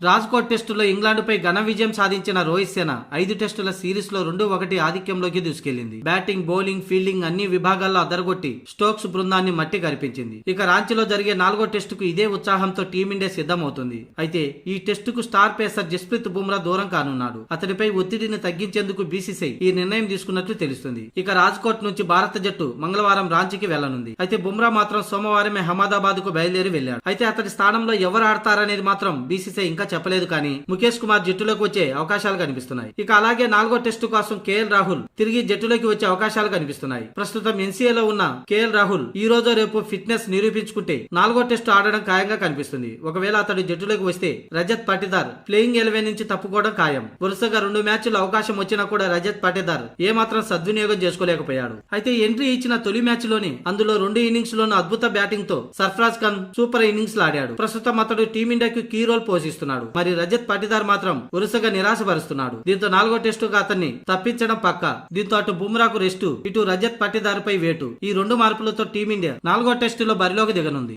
రాజ్కోట్ టెస్టులో ఇంగ్లాండ్పై ఘన విజయం సాధించిన రోహిత్ సేన 5 టెస్టుల సిరీస్ లో 2-1 ఆధిక్యంలోకి దూసుకెళ్లింది. బ్యాటింగ్, బౌలింగ్, ఫీల్డింగ్ అన్ని విభాగాల్లో అదరగొట్టి స్టోక్స్ బృందాన్ని మట్టి కరిపించింది. ఇక రాంచీలో జరిగే 4వ టెస్టుకు ఇదే ఉత్సాహంతో టీమిండియా సిద్ధమవుతుంది. అయితే ఈ టెస్టుకు స్టార్ పేసర్ జస్ప్రీత్ బుమ్రా దూరం కానున్నాడు. అతడిపై ఒత్తిడిని తగ్గించేందుకు బీసీసీ ఈ నిర్ణయం తీసుకున్నట్లు తెలుస్తుంది. ఇక రాజ్కోట్ నుంచి భారత జట్టు మంగళవారం రాంచీకి వెళ్లనుంది. అయితే బుమ్రా మాత్రం సోమవారమే అహ్మదాబాద్ కు బయలుదేరి వెళ్లాడు. అయితే అతడి స్థానంలో ఎవరు ఆడతారనేది మాత్రం బీసీసీ ఇంకా చెప్పలేదు. కానీ ముఖేష్ కుమార్ జట్టులోకి వచ్చే అవకాశాలు కనిపిస్తున్నాయి. ఇక అలాగే 4వ టెస్టు కోసం కేఎల్ రాహుల్ తిరిగి జట్టులోకి వచ్చే అవకాశాలు కనిపిస్తున్నాయి. ప్రస్తుతం ఎన్సీఏలో ఉన్న కేఎల్ రాహుల్ ఈ రోజు రేపు ఫిట్నెస్ నిరూపించుకుంటే 4వ టెస్టు ఆడడం ఖాయంగా కనిపిస్తుంది. ఒకవేళ అతడు జట్టులోకి వస్తే రజత్ పాటీదార్ ప్లేయింగ్ 11 నుంచి తప్పుకోవడం ఖాయం. వరుసగా 2 మ్యాచ్లు అవకాశం వచ్చినా కూడా రజత్ పాటీదార్ ఏమాత్రం సద్వినియోగం చేసుకోలేకపోయాడు. అయితే ఎంట్రీ ఇచ్చిన తొలి మ్యాచ్ లోనే అందులో 2 ఇన్నింగ్స్ లోనూ అద్భుత బ్యాటింగ్ తో సర్ఫరాజ్ ఖాన్ సూపర్ ఇన్నింగ్స్ ఆడాడు. ప్రస్తుతం అతడు టీమిండియాకు కీ రోల్ పోషిస్తున్నాడు. మరి రజత్ పాటీదార్ మాత్రం వరుసగా నిరాశపరుస్తున్నాడు. దీంతో 4వ టెస్టుగా అతన్ని తప్పించడం పక్కా. దీంతో అటు బుమ్రాకు రెస్టు, ఇటు రజత్ పాటీదార్ పై వేటు. ఈ 2 మార్పులతో టీమిండియా 4వ టెస్టులో బరిలోకి దిగనుంది.